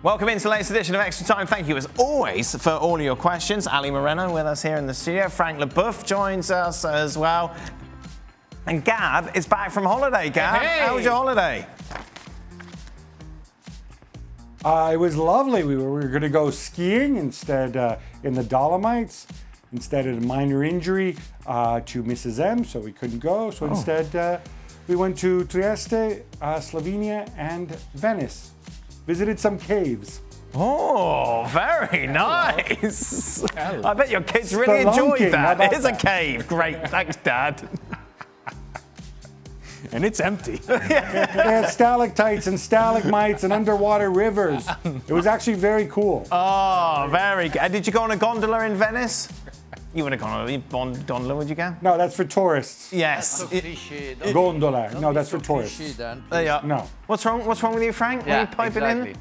Welcome into the latest edition of Extra Time. Thank you, as always, for all of your questions. Ali Moreno with us here in the studio. Frank Leboeuf joins us as well. And Gab is back from holiday. Gab, hey. How was your holiday? It was lovely. We were going to go skiing instead in the Dolomites. Instead of a minor injury to Mrs. M, so we couldn't go. So instead, we went to Trieste, Slovenia, and Venice. Visited some caves. Oh, very nice. I bet your kids really enjoyed Spelunking, how that. about It is a that? cave. Great. Thanks, Dad. And it's empty. They had stalactites and stalagmites and underwater rivers. It was actually very cool. Oh, very good. Did you go on a gondola in Venice? You would have gone on a gondola, would you go? No, that's for tourists. Yes. So cliché. Gondola. No, that's for tourists. There you are. No. What's wrong with you, Frank? Were you piping in?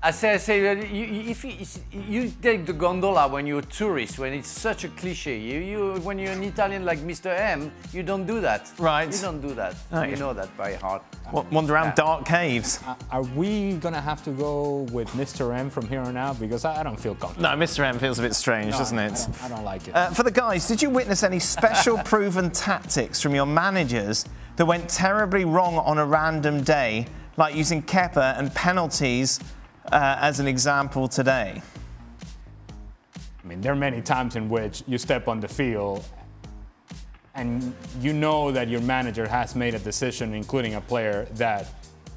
I say that if you take the gondola when you're a tourist, when it's such a cliché, when you're an Italian like Mr. M, you don't do that. Right. You don't do that. No, you know that by heart. Wander around dark caves. Are we going to have to go with Mr. M from here on out? Because I don't feel comfortable. No, Mr. M feels a bit strange, doesn't it? I don't like it. For the guys, did you witness any special proven tactics from your managers that went terribly wrong on a random day, like using Kepa and penalties as an example today? I mean, there are many times in which you step on the field and you know that your manager has made a decision, including a player, that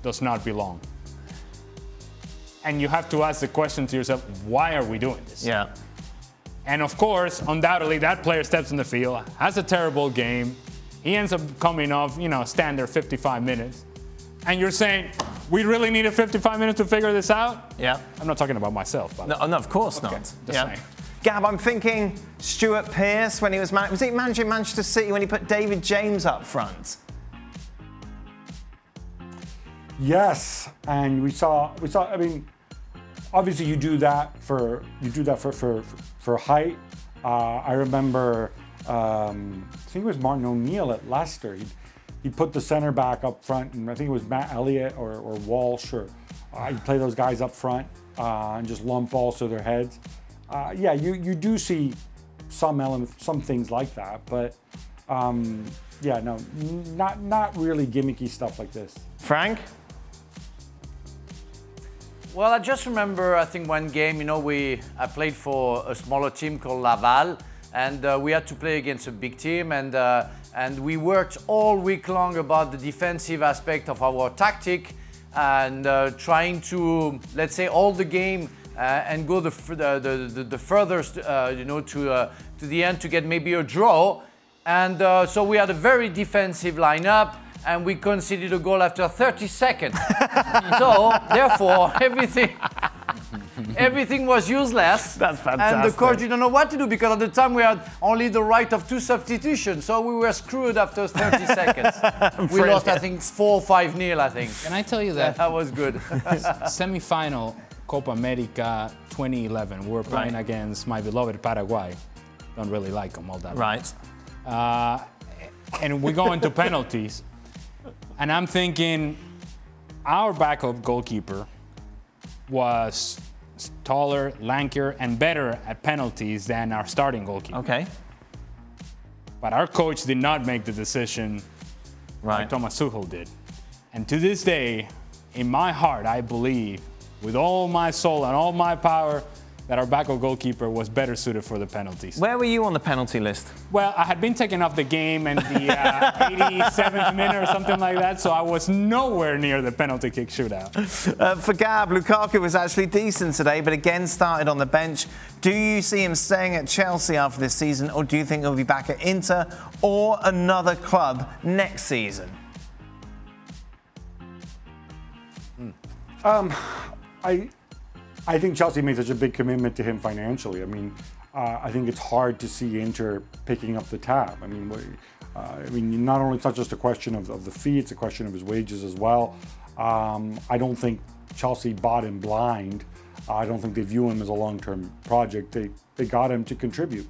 does not belong. And you have to ask the question to yourself, why are we doing this? Yeah. And of course, undoubtedly, that player steps in the field, has a terrible game. He ends up coming off, standard 55 minutes. And you're saying, we really needed 55 minutes to figure this out? Yeah. I'm not talking about myself. By the way. No, of course not. Just Yeah. saying. Gab, I'm thinking Stuart Pearce when he was he managing Manchester City when he put David James up front? Yes, and we saw. I mean, obviously you do that for height. I remember. I think it was Martin O'Neill at Leicester. He put the center back up front, and I think it was Matt Elliott or Walsh, or he'd play those guys up front and just lump balls to their heads. Yeah, you do see some elements, some things like that, but yeah, no, not really gimmicky stuff like this. Frank? Well, I just remember, I think one game, I played for a smaller team called Laval, and we had to play against a big team, and we worked all week long about the defensive aspect of our tactic and trying to, let's say, hold the game and go the furthest, to the end to get maybe a draw. And so we had a very defensive lineup, and we conceded a goal after 30 seconds. So, therefore, everything was useless. That's fantastic. And the coach didn't know what to do because at the time we had only the right of 2 substitutions. So we were screwed after 30 seconds. We lost, I think, 4-5-0, I think. Can I tell you that? That was good. Semi-final Copa America 2011, we were playing against my beloved Paraguay. Don't really like them all that much. Right. And we go into penalties. And I'm thinking our backup goalkeeper was taller, lankier, and better at penalties than our starting goalkeeper. Okay. But our coach did not make the decision like Thomas Tuchel did. And to this day, in my heart, I believe with all my soul and all my power that our backup goalkeeper was better suited for the penalties. Where were you on the penalty list? Well, I had been taken off the game in the 87th minute or something like that, so I was nowhere near the penalty kick shootout. For Gab, Lukaku was actually decent today, but again started on the bench. Do you see him staying at Chelsea after this season, or do you think he'll be back at Inter or another club next season? I think Chelsea made such a big commitment to him financially. I mean, I think it's hard to see Inter picking up the tab. I mean, not only it's not just a question of the fee, it's a question of his wages as well. I don't think Chelsea bought him blind. I don't think they view him as a long-term project. They got him to contribute,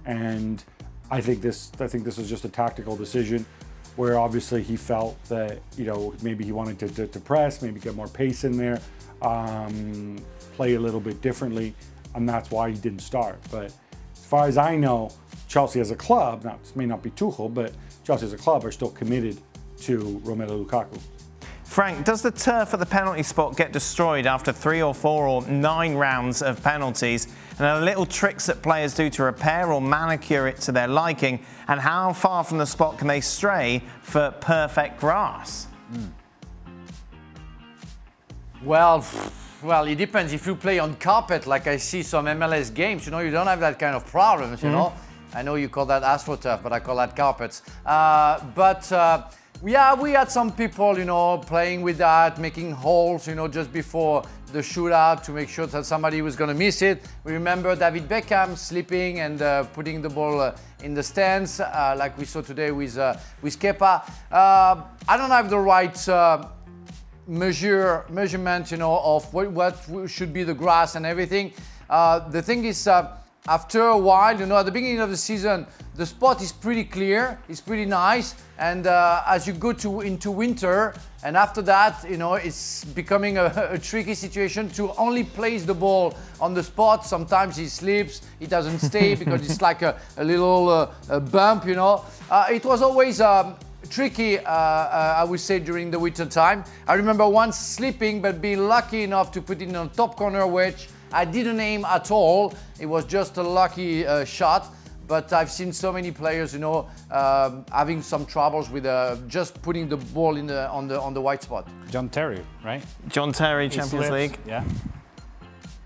and I think this is just a tactical decision, where obviously he felt that maybe he wanted to press, maybe get more pace in there. play a little bit differently, and that's why he didn't start. But as far as I know, Chelsea as a club, now this may not be Tuchel, but Chelsea as a club are still committed to Romelu Lukaku. Frank, does the turf at the penalty spot get destroyed after 3 or 4 or 9 rounds of penalties? And are there little tricks that players do to repair or manicure it to their liking? And how far from the spot can they stray for perfect grass? Well, it depends. If you play on carpet, like I see some MLS games, you don't have that kind of problems, you know. I know you call that AstroTurf, but I call that carpets. Yeah, we had some people, playing with that, making holes, just before the shootout to make sure that somebody was going to miss it. We remember David Beckham slipping and putting the ball in the stands, like we saw today with Kepa. I don't have the right measurement, of what should be the grass and everything. The thing is, after a while, at the beginning of the season, the spot is pretty clear, it's pretty nice, and as you go into winter, and after that, it's becoming a tricky situation to only place the ball on the spot. Sometimes he slips, it doesn't stay because it's like a little bump, It was always tricky, I would say, during the winter time. I remember once slipping, but being lucky enough to put it in a top corner wedge. I didn't aim at all. It was just a lucky shot. But I've seen so many players, having some troubles with just putting the ball on the white spot. John Terry, right? John Terry, Champions League. Yeah.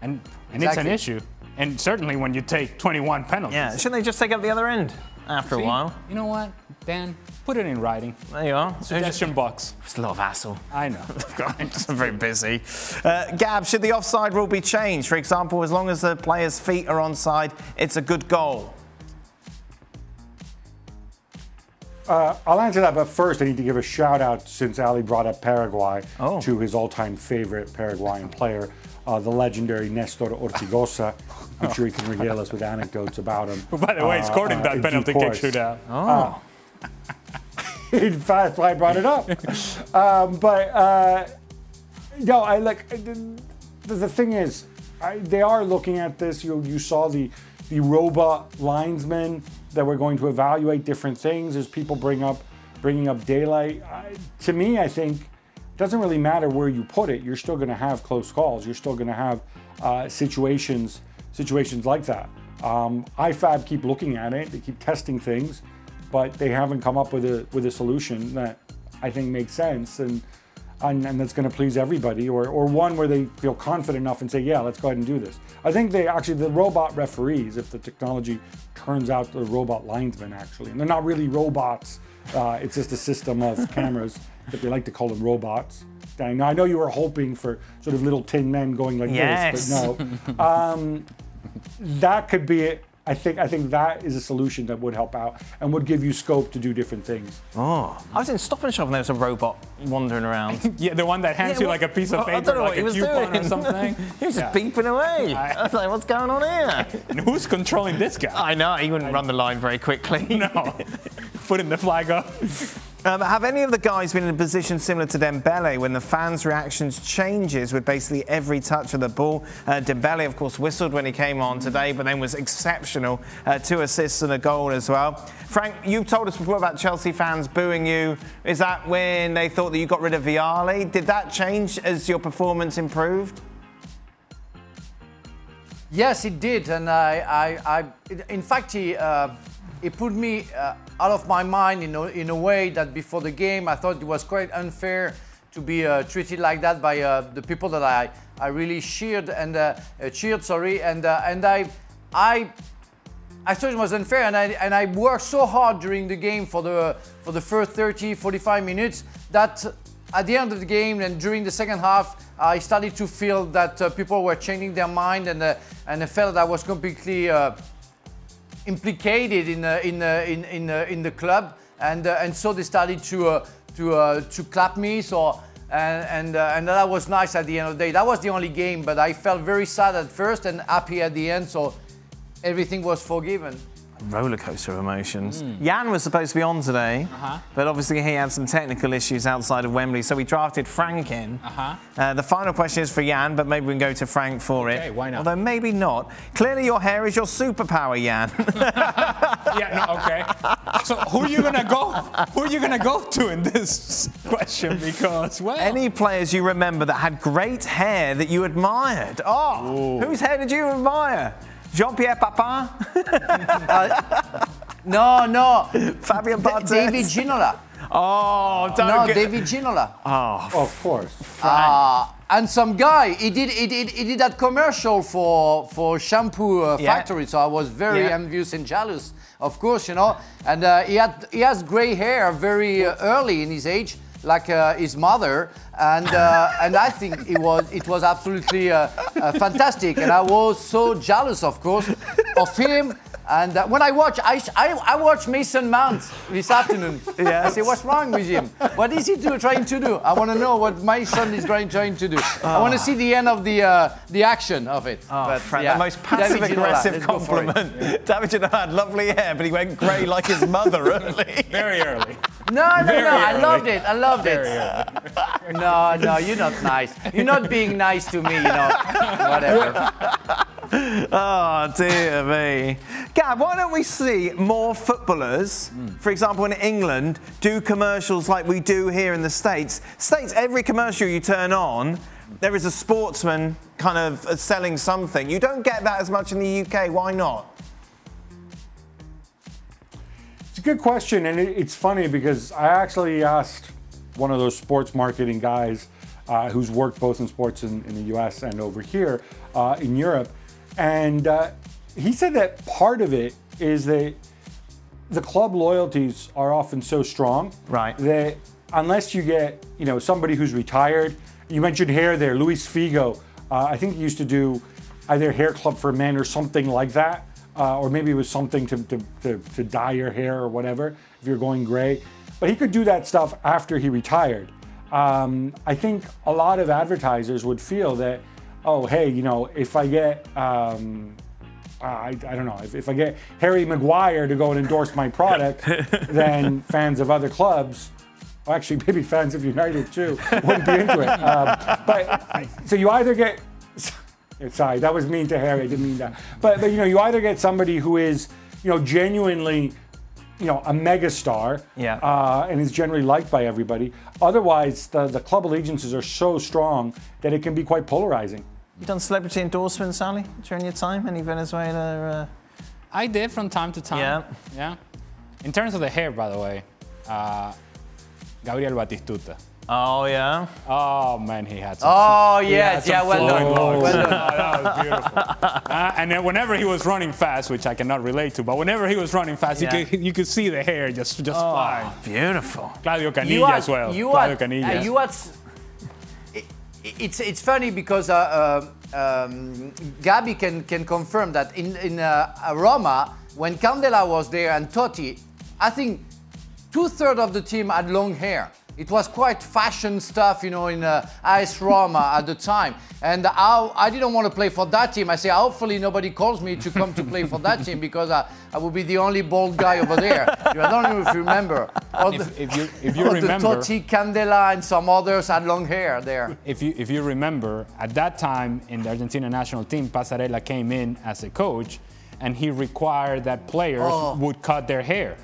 And Exactly. it's an issue. And certainly when you take 21 penalties. Yeah, shouldn't they just take up the other end after a while? You know what, Dan? Put it in writing. There you are. Suggestion box. It's a lot of hassle. I know. I'm very busy. Gab, should the offside rule be changed? For example, as long as the player's feet are onside, it's a good goal. I'll answer that, but first I need to give a shout out, since Ali brought up Paraguay, to his all-time favorite Paraguayan player, the legendary Nestor Ortigosa. I'm sure he can regale us with anecdotes about him. Who, by the way, scored in that penalty kick shootout. In fact, that's why I brought it up. The thing is, they are looking at this. You saw the robot linesmen that we're going to evaluate different things as people bringing up daylight. To me, I think it doesn't really matter where you put it. You're still going to have close calls. You're still going to have situations like that. IFAB keep looking at it. They keep testing things, but they haven't come up with a solution that I think makes sense and that's going to please everybody, or one where they feel confident enough and say, yeah, let's go ahead and do this. I think the robot referees, if the technology turns out the robot linesmen actually, and they're not really robots, it's just a system of cameras that they like to call them robots. I know you were hoping for sort of little tin men going like this, but no. That could be it. I think that is a solution that would help out and would give you scope to do different things. I was in Stop and Shop and there was a robot wandering around. Yeah, the one that hands you like a piece of paper, I don't know like what he a was coupon doing. or something. He was just beeping away. I was like, what's going on here? And who's controlling this guy? I know, he wouldn't run the line very quickly. No. Putting the flag up. Have any of the guys been in a position similar to Dembélé when the fans' reactions changes with basically every touch of the ball? Dembélé, of course, whistled when he came on today, but then was exceptional. 2 assists and a goal as well. Frank, you've told us before about Chelsea fans booing you. Is that when they thought that you got rid of Vialli? Did that change as your performance improved? Yes, it did, and in fact, it put me out of my mind in a way that before the game I thought it was quite unfair to be treated like that by the people that I really cheered, and I thought it was unfair, and I worked so hard during the game for the first 30-45 minutes that at the end of the game and during the second half I started to feel that people were changing their mind, and I felt that I was completely implicated in the club, and so they started to clap me. So and that was nice at the end of the day. That was the only game, but I felt very sad at first and happy at the end. So everything was forgiven. roller coaster of emotions. Jan was supposed to be on today, but obviously he had some technical issues outside of Wembley, so we drafted Frank in. The final question is for Jan, but maybe we can go to Frank for it. Okay, why not? Although maybe not. Clearly your hair is your superpower, Jan. Yeah, no, okay. So who are you gonna go? Who are you gonna go to in this question? Because, well, Any players you remember that had great hair that you admired? Oh, whose hair did you admire? Jean-Pierre Papin? No. Fabien Barthez? David Ginola. Oh, don't No, get... David Ginola. Oh, Of course. And some guy, he did that commercial for shampoo factory, so I was very envious and jealous, of course, you know. And he has gray hair very early in his age, like his mother, and I think it was absolutely fantastic, and I was so jealous, of course, of him. And when I watched Mason Mount this afternoon. I say, what's wrong with him? What is he trying to do? I want to know what my son is trying to do. I want to see the end of the action of it. But, the most passive-aggressive compliment. David Ginola had lovely hair, but he went grey like his mother early. very early. No, I loved it. No, you're not nice. You're not being nice to me, you know. Whatever. Oh, dear me. Gab, why don't we see more footballers, for example, in England, do commercials like we do here in the States? Every commercial you turn on, there is a sportsman kind of selling something. You don't get that as much in the UK. Why not? It's a good question, and it's funny because I actually asked one of those sports marketing guys who's worked both in sports in the US and over here in Europe, and he said that part of it is that the club loyalties are often so strong, right, that unless you get somebody who's retired, you mentioned hair there, Luis Figo, I think he used to do either hair club for men or something like that. Or maybe it was something to dye your hair or whatever, if you're going gray. But he could do that stuff after he retired. I think a lot of advertisers would feel that, oh, hey, if I get, I don't know, if I get Harry Maguire to go and endorse my product, then fans of other clubs, well, actually maybe fans of United too, wouldn't be into it. But so you either get... Sorry, that was mean to Harry. I didn't mean that. But you either get somebody who is, genuinely, a megastar, and is generally liked by everybody. Otherwise, the club allegiances are so strong that it can be quite polarizing. You done celebrity endorsements, Sally, during your time? Any Venezuela? I did from time to time. Yeah. In terms of the hair, by the way, Gabriele Batistuta. Oh, yeah? Oh, man, he had some... Oh, yes, well done. Well done. That was beautiful. And then whenever he was running fast, which I cannot relate to, but whenever he was running fast, you could see the hair just flying. Beautiful. Claudio Canilla as well. Claudio Canilla. It's funny because Gabi can confirm that in Roma, when Candela was there and Totti, I think 2/3 of the team had long hair. It was quite fashion stuff, in AS Roma at the time. And I didn't want to play for that team. I say, hopefully nobody calls me to come to play for that team because I would be the only bald guy over there. I don't know if you remember. If you remember, Totti, Candela, and some others had long hair there. If you remember, at that time in the Argentina national team, Passarella came in as a coach, and he required that players would cut their hair.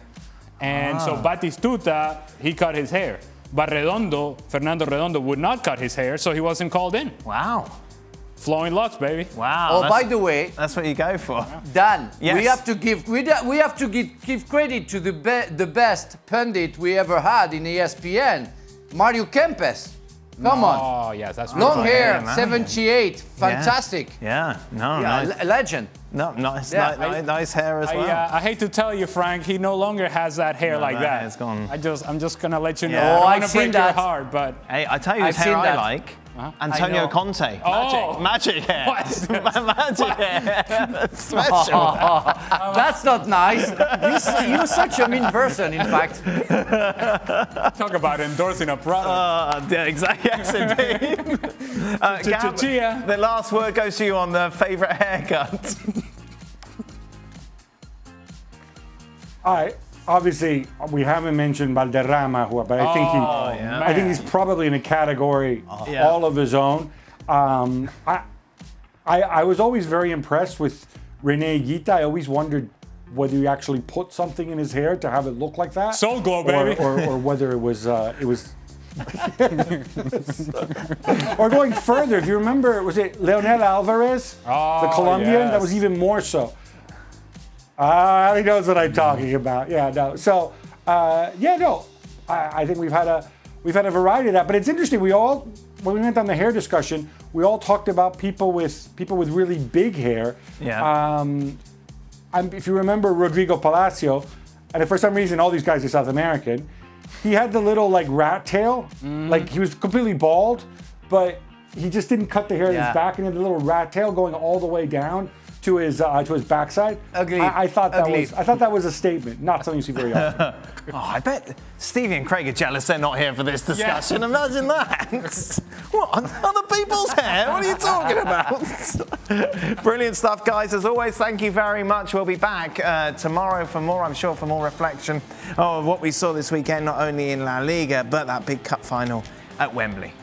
And so Batistuta, he cut his hair. But Fernando Redondo would not cut his hair, so he wasn't called in. Wow. Flowing locks, baby. Wow. Oh, by the way, that's what you go for. Dan, yes. we have to give credit to the best pundit we ever had in ESPN, Mario Kempes. Come on. Oh, yes, that's long hair, man. 78, fantastic. Nice. Legend. No, nice hair as well. I hate to tell you, Frank, he no longer has that hair like that. It's gone. I'm just gonna let you know. Yeah. I don't want to break your heart, but hey, I tell you, his hair I like. Antonio Conte. Magic hair. Magic hair. Special. That's not nice. You're such a mean person, in fact. Talk about endorsing a product. Yeah, exactly. Yes, indeed. Gab, the last word goes to you on the favourite haircut. All right. Obviously, we haven't mentioned Valderrama, but I think I think he's probably in a category all of his own. I was always very impressed with René Higuita. I always wondered whether he actually put something in his hair to have it look like that. Soul glow, baby. Or whether it was or going further, if you remember, was it Leonel Alvarez, the Colombian? Yes. That was even more so. He knows what I'm talking about. Yeah, no. So, I think we've had a variety of that. But it's interesting. When we went on the hair discussion, we all talked about people with really big hair. Yeah. If you remember Rodrigo Palacio, and for some reason all these guys are South American, he had the little like rat tail, like he was completely bald, but he just didn't cut the hair in his back, and he had the little rat tail going all the way down to his backside. Ugly. I thought that was a statement, not something you see very often. I bet Stevie and Craig are jealous they're not here for this discussion. Imagine that. What? Other people's hair? What are you talking about? Brilliant stuff, guys. As always, thank you very much. We'll be back tomorrow for more, I'm sure, for more reflection of what we saw this weekend, not only in La Liga, but that big cup final at Wembley.